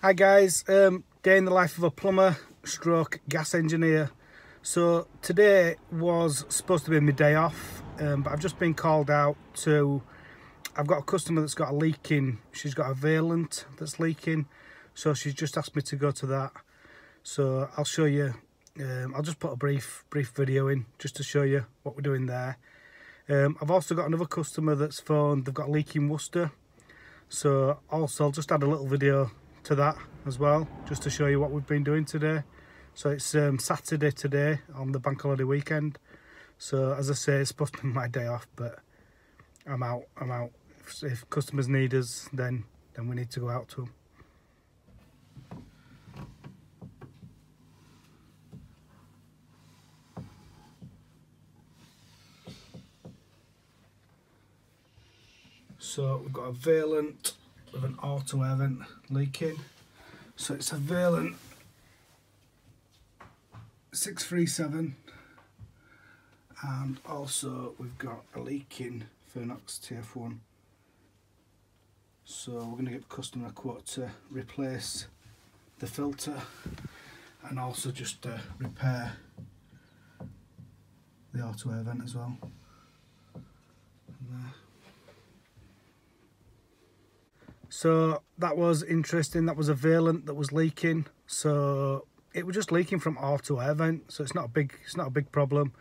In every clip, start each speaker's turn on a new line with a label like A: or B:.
A: Hi guys, day in the life of a plumber stroke gas engineer. So today was supposed to be my day off, but I've just been called out to, I've got a customer that's got a leaking, she's got a Vaillant that's leaking, so she's just asked me to go to that. So I'll show you, I'll just put a brief video in just to show you what we're doing there. I've also got another customer that's phoned, they've got a leak in Worcester, so also I'll just add a little video to that as well, just to show you what we've been doing today. So it's Saturday today on the bank holiday weekend, so as I say, it's supposed to be my day off, but I'm out. If customers need us, then we need to go out to them. So we've got a Vaillant with an auto air vent leaking. So it's a Vaillant 637, and also we've got a leaking Fernox TF1. So we're going to give the customer a quote to replace the filter and also just repair the auto air vent as well. So that was interesting. That was a Vaillant that was leaking. So it was just leaking from auto air vent, so it's not a big problem.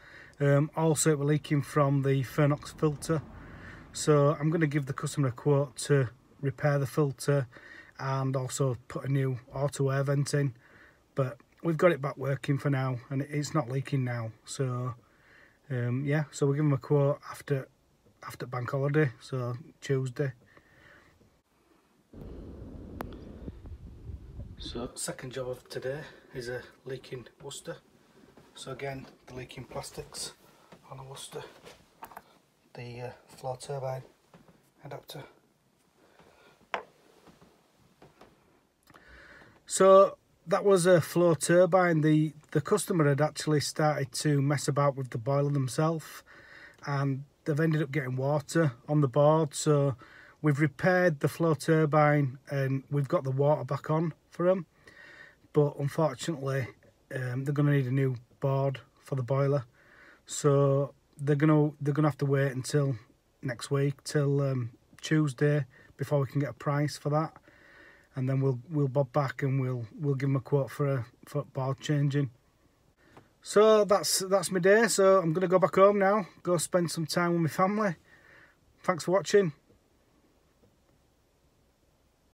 A: Also it was leaking from the Fernox filter. So I'm going to give the customer a quote to repair the filter and also put a new auto air vent in. But we've got it back working for now, and it's not leaking now. So yeah, so we'll give them a quote after bank holiday, so Tuesday. So second job of today is a leak in Worcester. So again, the leaking plastics on a Worcester, the floor turbine adapter. So that was a floor turbine. The customer had actually started to mess about with the boiler themselves, and they've ended up getting water on the board. So we've repaired the floor turbine and we've got the water back on for them, but unfortunately they're going to need a new board for the boiler. So they're gonna have to wait until next week, till Tuesday, before we can get a price for that, and then we'll bob back and we'll give them a quote for board changing. So that's my day. So I'm gonna go back home now, go spend some time with my family. Thanks for watching.